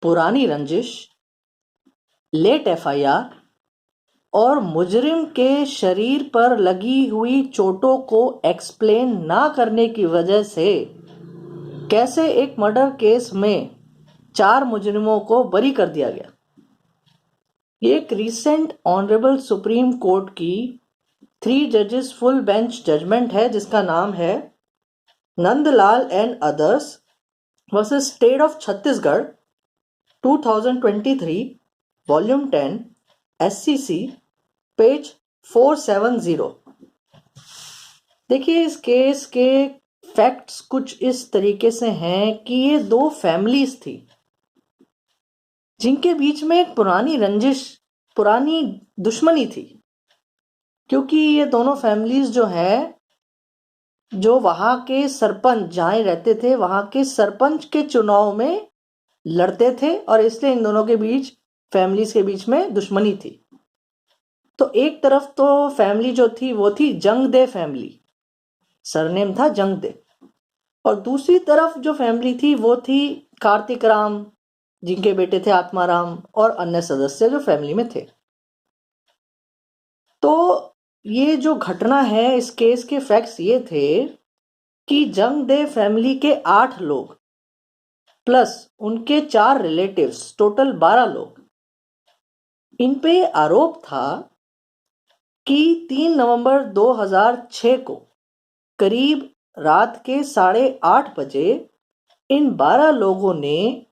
पुरानी रंजिश, late FIR और मुजरिम के शरीर पर लगी हुई चोटों को एक्सप्लेन ना करने की वजह से कैसे एक मर्डर केस में 4 मुजरिमों को बरी कर दिया गया। ये एक रिसेंट ऑनरेबल सुप्रीम कोर्ट की 3 जजेस फुल बेंच जजमेंट है जिसका नाम है Nandlal and others versus state of Chhattisgarh 2023 volume 10 SCC page 470। देखिए, इस केस के फैक्ट्स कुछ इस तरीके से हैं कि ये 2 फैमिलीज थी जिनके बीच में एक पुरानी रंजिश, पुरानी दुश्मनी थी, क्योंकि ये दोनों फैमिलीज जो है, जो वहां के सरपंच जहाँ रहते थे वहां के सरपंच के चुनाव में लड़ते थे और इसलिए इन दोनों के बीच, फैमिलीज के बीच में दुश्मनी थी। तो एक तरफ तो फैमिली जो थी वो थी जंगदे फैमिली, सरनेम था जंगदे, और दूसरी तरफ जो फैमिली थी वो थी कार्तिक राम, जिनके बेटे थे आत्माराम, और अन्य सदस्य जो फैमिली में थे। तो ये जो घटना है, इस केस के फैक्ट्स ये थे कि जंगदे फैमिली के 8 लोग प्लस उनके 4 रिलेटिव्स, टोटल 12 लोग, इन पे आरोप था कि 3 नवंबर 2006 को करीब रात के 8:30 बजे इन 12 लोगों ने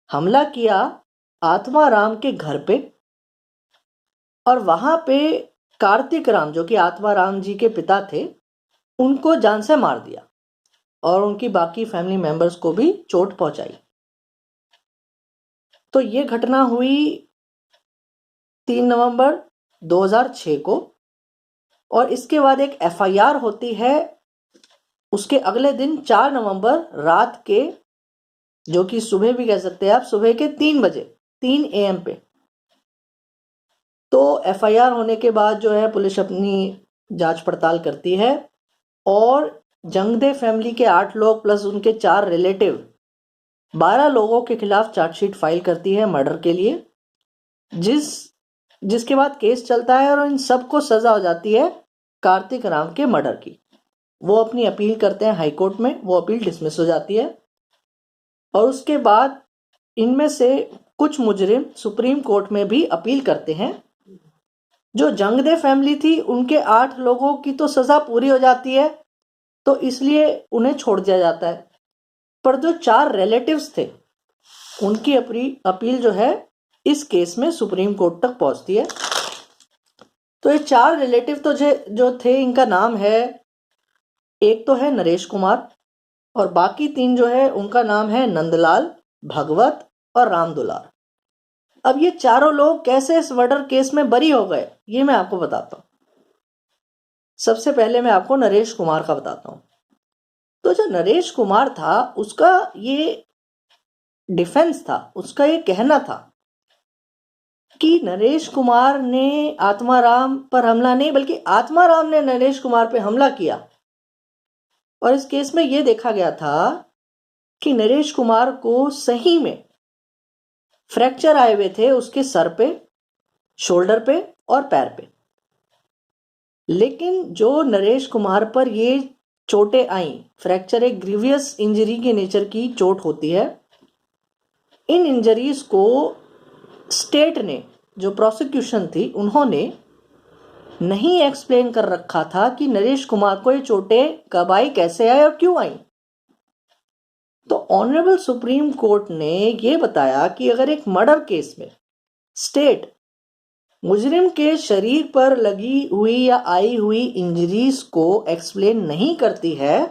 हमला किया आत्माराम के घर पे, और वहां पे कार्तिक राम, जो कि आत्माराम जी के पिता थे, उनको जान से मार दिया और उनकी बाकी फैमिली मेंबर्स को भी चोट पहुंचाई। तो ये घटना हुई 3 नवंबर 2006 को, और इसके बाद एक एफआईआर होती है उसके अगले दिन 4 नवंबर रात के, जो कि सुबह भी कह सकते हैं आप, सुबह के 3 बजे 3 AM पे। तो एफआईआर होने के बाद जो है पुलिस अपनी जांच पड़ताल करती है और जंगदे फैमिली के 8 लोग प्लस उनके 4 रिलेटिव 12 लोगों के खिलाफ चार्जशीट फाइल करती है मर्डर के लिए, जिसके बाद केस चलता है और इन सबको सजा हो जाती है कार्तिक राम के मर्डर की। वो अपनी अपील करते हैं हाई कोर्ट में, वो अपील डिसमिस हो जाती है, और उसके बाद इनमें से कुछ मुजरिम सुप्रीम कोर्ट में भी अपील करते हैं। जो जंगदे फैमिली थी उनके 8 लोगों की तो सजा पूरी हो जाती है, तो इसलिए उन्हें छोड़ दिया जाता है, पर जो 4 रिलेटिव्स थे उनकी अपील जो है इस केस में सुप्रीम कोर्ट तक पहुंचती है। तो ये 4 रिलेटिव तो जो थे, इनका नाम है, एक तो है नरेश कुमार, और बाकी 3 जो है उनका नाम है नंदलाल, भगवत और राम दुलार। अब ये चारों लोग कैसे इस मर्डर केस में बरी हो गए, ये मैं आपको बताता हूं। सबसे पहले मैं आपको नरेश कुमार का बताता हूं। तो जो नरेश कुमार था, उसका ये डिफेंस था, उसका ये कहना था कि नरेश कुमार ने आत्माराम पर हमला नहीं, बल्कि आत्माराम ने नरेश कुमार पे हमला किया। और इस केस में यह देखा गया था कि नरेश कुमार को सही में फ्रैक्चर आए हुए थे उसके सर पे, शोल्डर पे और पैर पे, लेकिन जो नरेश कुमार पर ये चोटें आई, फ्रैक्चर एक ग्रीवियस इंजरी के नेचर की चोट होती है। इन इंजरीज को स्टेट ने, जो प्रोसिक्यूशन थी, उन्होंने नहीं एक्सप्लेन कर रखा था कि नरेश कुमार को ये चोटें कब आई, कैसे आई और क्यों आई। तो ऑनरेबल सुप्रीम कोर्ट ने यह बताया कि अगर एक मर्डर केस में स्टेट मुजरिम के शरीर पर लगी हुई या आई हुई इंजरीज को एक्सप्लेन नहीं करती है,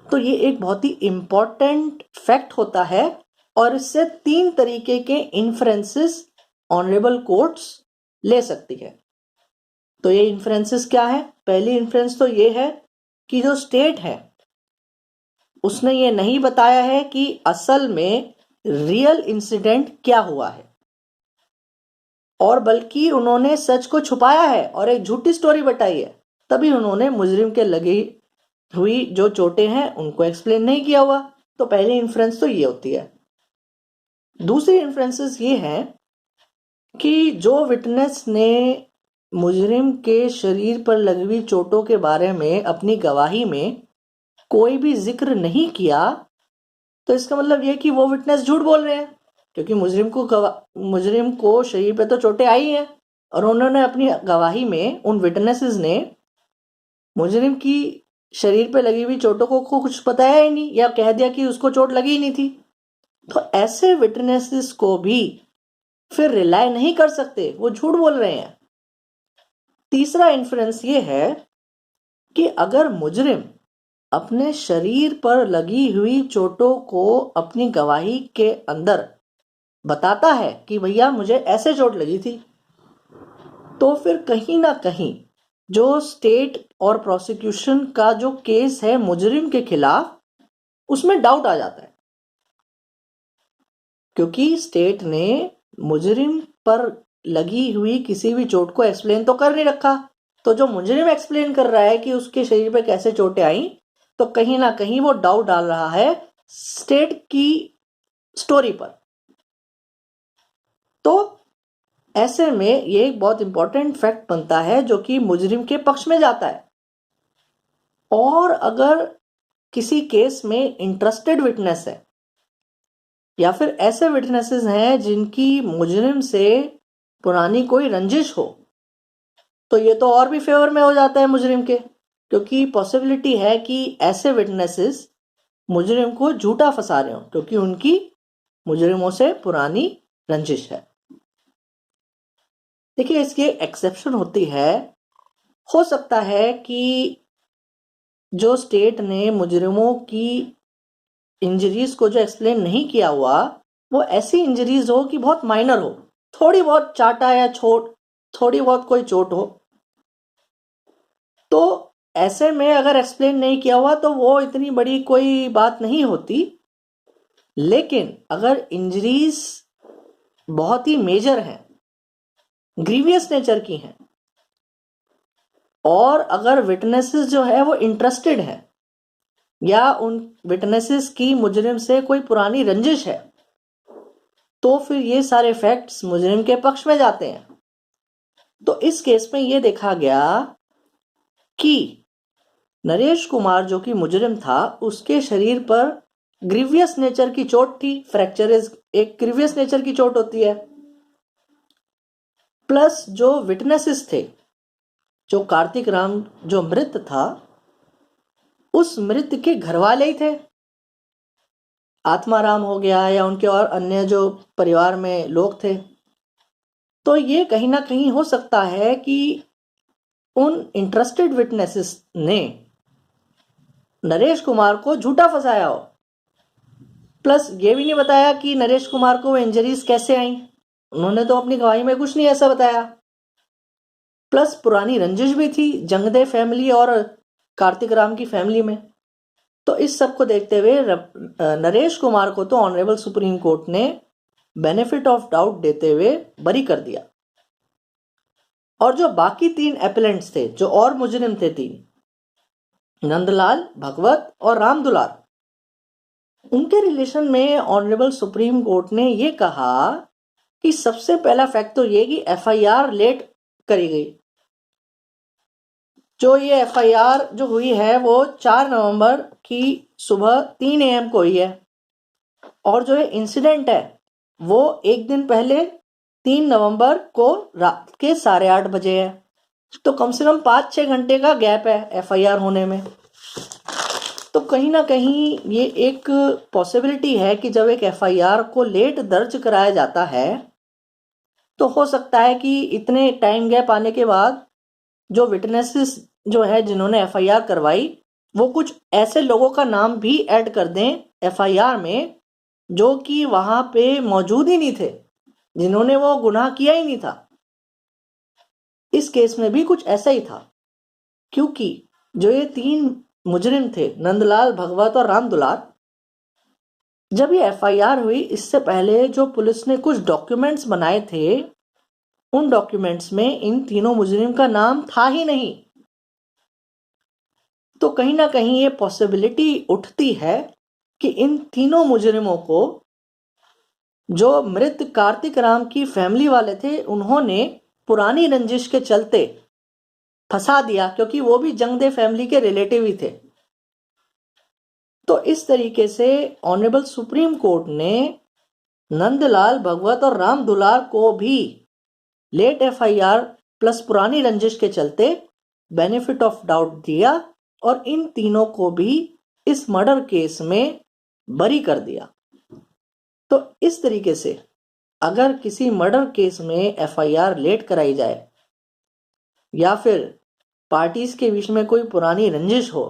तो ये एक बहुत ही इंपॉर्टेंट फैक्ट होता है, और इससे 3 तरीके के इन्फ्रेंसेस ऑनरेबल कोर्ट्स ले सकती है। तो ये इन्फ्रेंसेस क्या है? पहली इन्फ्रेंस तो ये है कि जो स्टेट है उसने ये नहीं बताया है कि असल में रियल इंसिडेंट क्या हुआ है, और बल्कि उन्होंने सच को छुपाया है और एक झूठी स्टोरी बताई है, तभी उन्होंने मुजरिम के लगी हुई जो चोटें हैं उनको एक्सप्लेन नहीं किया हुआ। तो पहली इन्फ्रेंस तो ये होती है। दूसरी इन्फ्रेंसेस ये है कि जो विटनेस ने मुजरिम के शरीर पर लगी हुई चोटों के बारे में अपनी गवाही में कोई भी जिक्र नहीं किया, तो इसका मतलब यह कि वो विटनेस झूठ बोल रहे हैं, क्योंकि मुजरिम को शरीर पे तो चोटें आई हैं और उन्होंने अपनी गवाही में, उन विटनेसेस ने मुजरिम की शरीर पे लगी हुई चोटों को कुछ बताया ही नहीं या कह दिया कि उसको चोट लगी ही नहीं थी। तो ऐसे विटनेसेस को भी फिर रिलाय नहीं कर सकते, वो झूठ बोल रहे हैं। तीसरा इन्फ्रेंस ये है कि अगर मुजरिम अपने शरीर पर लगी हुई चोटों को अपनी गवाही के अंदर बताता है कि भैया मुझे ऐसे चोट लगी थी, तो फिर कहीं ना कहीं जो स्टेट और प्रोसिक्यूशन का जो केस है मुजरिम के खिलाफ, उसमें डाउट आ जाता है, क्योंकि स्टेट ने मुजरिम पर लगी हुई किसी भी चोट को एक्सप्लेन तो कर नहीं रखा। तो जो मुजरिम एक्सप्लेन कर रहा है कि उसके शरीर पे कैसे चोटें आई, तो कहीं ना कहीं वो डाउट डाल रहा है स्टेट की स्टोरी पर। तो ऐसे में ये एक बहुत इंपॉर्टेंट फैक्ट बनता है जो कि मुजरिम के पक्ष में जाता है। और अगर किसी केस में इंटरेस्टेड विटनेस है या फिर ऐसे विटनेसेस हैं जिनकी मुजरिम से पुरानी कोई रंजिश हो, तो ये तो और भी फेवर में हो जाता है मुजरिम के, क्योंकि पॉसिबिलिटी है कि ऐसे विटनेसेस मुजरिम को झूठा फंसा रहे हो, क्योंकि उनकी मुजरिमों से पुरानी रंजिश है। देखिए, इसकी एक्सेप्शन होती है। हो सकता है कि जो स्टेट ने मुजरिमों की इंजरीज को जो एक्सप्लेन नहीं किया हुआ, वो ऐसी इंजरीज हो कि बहुत माइनर हो, थोड़ी बहुत चाटा या थोड़ी बहुत कोई चोट हो। तो ऐसे में अगर एक्सप्लेन नहीं किया हुआ तो वो इतनी बड़ी कोई बात नहीं होती। लेकिन अगर इंजरीज बहुत ही मेजर हैं, ग्रीवियस नेचर की हैं, और अगर विटनेसेस जो है वो इंटरेस्टेड है या उन विटनेसेस की मुजरिम से कोई पुरानी रंजिश है, तो फिर ये सारे फैक्ट्स मुजरिम के पक्ष में जाते हैं। तो इस केस में ये देखा गया कि नरेश कुमार जो कि मुजरिम था, उसके शरीर पर ग्रीवियस नेचर की चोट थी। फ्रैक्चर एक ग्रीवियस नेचर की चोट होती है। प्लस जो विटनेसेस थे, जो कार्तिक राम जो मृत था, उस मृत के घर वाले ही थे। आत्माराम हो गया या उनके और अन्य जो परिवार में लोग थे। तो ये कहीं ना कहीं हो सकता है कि उन इंटरेस्टेड विटनेसेस ने नरेश कुमार को झूठा फंसाया हो। प्लस ये भी नहीं बताया कि नरेश कुमार को वो इंजरीज कैसे आई, उन्होंने तो अपनी गवाही में कुछ नहीं ऐसा बताया। प्लस पुरानी रंजिश भी थी जंगदे फैमिली और कार्तिक राम की फैमिली में। तो इस सब को देखते हुए नरेश कुमार को तो ऑनरेबल सुप्रीम कोर्ट ने बेनिफिट ऑफ डाउट देते हुए बरी कर दिया। और जो बाकी 3 एपेलेंट्स थे, जो और मुजरिम थे 3, नंदलाल, भगवत और राम दुलार, उनके रिलेशन में ऑनरेबल सुप्रीम कोर्ट ने ये कहा कि सबसे पहला फैक्ट तो ये कि एफआईआर लेट करी गई। जो ये एफआईआर जो हुई है वो 4 नवंबर की सुबह 3 AM को हुई है, और जो ये इंसिडेंट है वो एक दिन पहले 3 नवंबर को रात के 8:30 बजे है। तो कम से कम 5-6 घंटे का गैप है एफआईआर होने में। तो कहीं ना कहीं ये एक पॉसिबिलिटी है कि जब एक एफआईआर को लेट दर्ज कराया जाता है, तो हो सकता है कि इतने टाइम गैप आने के बाद जो विटनेसेस जो है जिन्होंने एफआईआर करवाई, वो कुछ ऐसे लोगों का नाम भी ऐड कर दें एफआईआर में जो कि वहां पे मौजूद ही नहीं थे, जिन्होंने वो गुनाह किया ही नहीं था। इस केस में भी कुछ ऐसा ही था, क्योंकि जो ये 3 मुजरिम थे, नंदलाल, भगवत और राम दुलार, जब ये एफआईआर हुई इससे पहले जो पुलिस ने कुछ डॉक्यूमेंट्स बनाए थे, उन डॉक्यूमेंट्स में इन तीनों मुजरिम का नाम था ही नहीं। तो कहीं ना कहीं ये पॉसिबिलिटी उठती है कि इन तीनों मुजरिमों को जो मृत कार्तिक राम की फैमिली वाले थे उन्होंने पुरानी रंजिश के चलते फंसा दिया, क्योंकि वो भी जंगदे फैमिली के रिलेटिव ही थे। तो इस तरीके से ऑनरेबल सुप्रीम कोर्ट ने नंदलाल भगवत और राम दुलार को भी लेट एफआईआर प्लस पुरानी रंजिश के चलते बेनिफिट ऑफ डाउट दिया और इन तीनों को भी इस मर्डर केस में बरी कर दिया। तो इस तरीके से अगर किसी मर्डर केस में एफआईआर लेट कराई जाए या फिर पार्टीज के बीच में कोई पुरानी रंजिश हो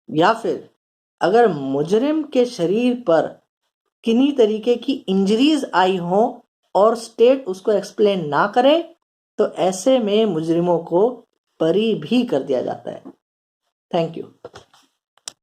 या फिर अगर मुजरिम के शरीर पर किन्हीं तरीके की इंजरीज आई हो और स्टेट उसको एक्सप्लेन ना करे तो ऐसे में मुजरिमों को बरी भी कर दिया जाता है। Thank you.